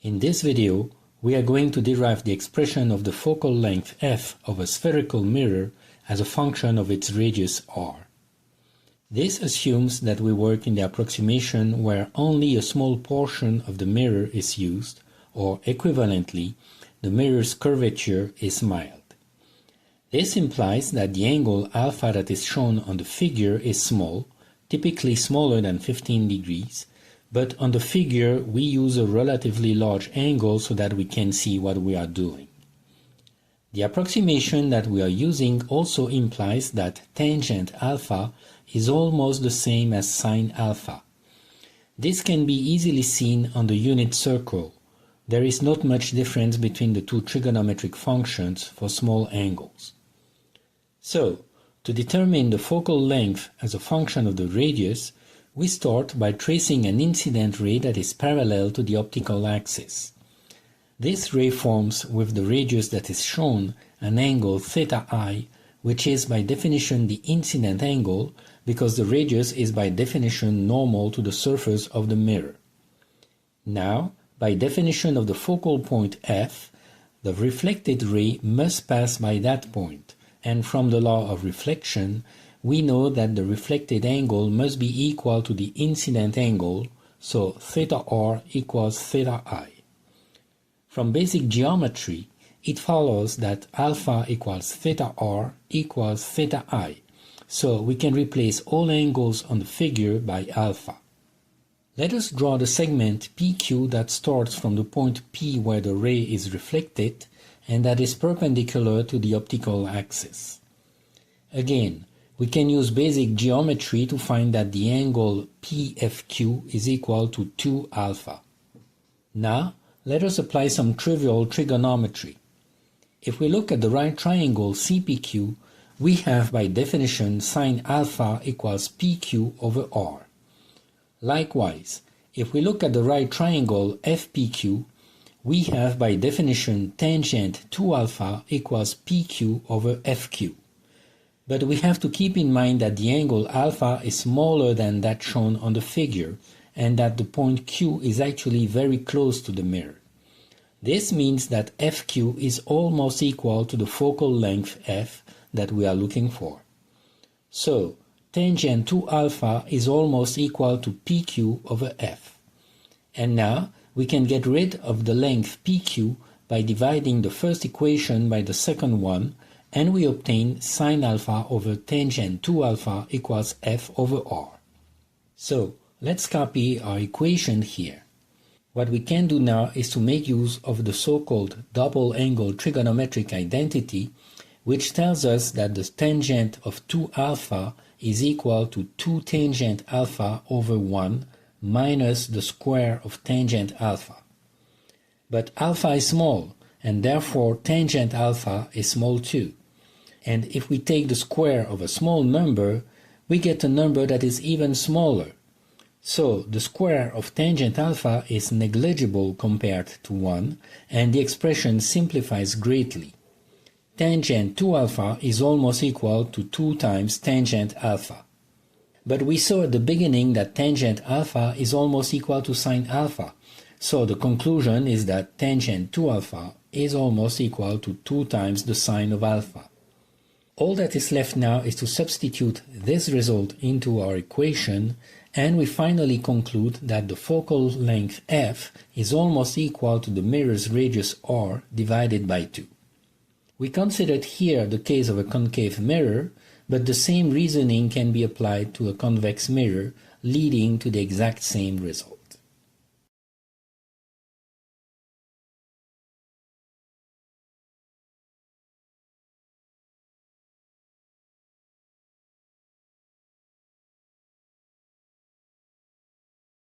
In this video, we are going to derive the expression of the focal length f of a spherical mirror as a function of its radius r. This assumes that we work in the approximation where only a small portion of the mirror is used, or equivalently, the mirror's curvature is mild. This implies that the angle alpha that is shown on the figure is small, typically smaller than 15 degrees, but on the figure we use a relatively large angle so that we can see what we are doing. The approximation that we are using also implies that tangent alpha is almost the same as sine alpha. This can be easily seen on the unit circle. There is not much difference between the two trigonometric functions for small angles. So, to determine the focal length as a function of the radius, we start by tracing an incident ray that is parallel to the optical axis. This ray forms with the radius that is shown an angle theta I, which is by definition the incident angle because the radius is by definition normal to the surface of the mirror. Now, by definition of the focal point f, the reflected ray must pass by that point, and from the law of reflection, we know that the reflected angle must be equal to the incident angle, so theta r equals theta I. From basic geometry, it follows that alpha equals theta r equals theta I, so we can replace all angles on the figure by alpha. Let us draw the segment PQ that starts from the point P where the ray is reflected and that is perpendicular to the optical axis. Again, we can use basic geometry to find that the angle PFQ is equal to 2 alpha. Now, let us apply some trivial trigonometry. If we look at the right triangle CPQ, we have by definition sine alpha equals PQ over R. Likewise, if we look at the right triangle FPQ, we have by definition tangent 2 alpha equals PQ over FQ. But we have to keep in mind that the angle alpha is smaller than that shown on the figure, and that the point Q is actually very close to the mirror. This means that FQ is almost equal to the focal length f that we are looking for. So, tangent 2 alpha is almost equal to PQ over f. And now, we can get rid of the length PQ by dividing the first equation by the second one, and we obtain sine alpha over tangent 2 alpha equals f over r. So, let's copy our equation here. What we can do now is to make use of the so-called double-angle trigonometric identity, which tells us that the tangent of 2 alpha is equal to 2 tangent alpha over 1 minus the square of tangent alpha. But alpha is small, and therefore tangent alpha is small too. And if we take the square of a small number, we get a number that is even smaller. So the square of tangent alpha is negligible compared to 1, and the expression simplifies greatly. Tangent 2 alpha is almost equal to 2 times tangent alpha. But we saw at the beginning that tangent alpha is almost equal to sine alpha, so the conclusion is that tangent 2 alpha is almost equal to 2 times the sine of alpha. All that is left now is to substitute this result into our equation, and we finally conclude that the focal length f is almost equal to the mirror's radius r divided by 2. We considered here the case of a concave mirror, but the same reasoning can be applied to a convex mirror, leading to the exact same result.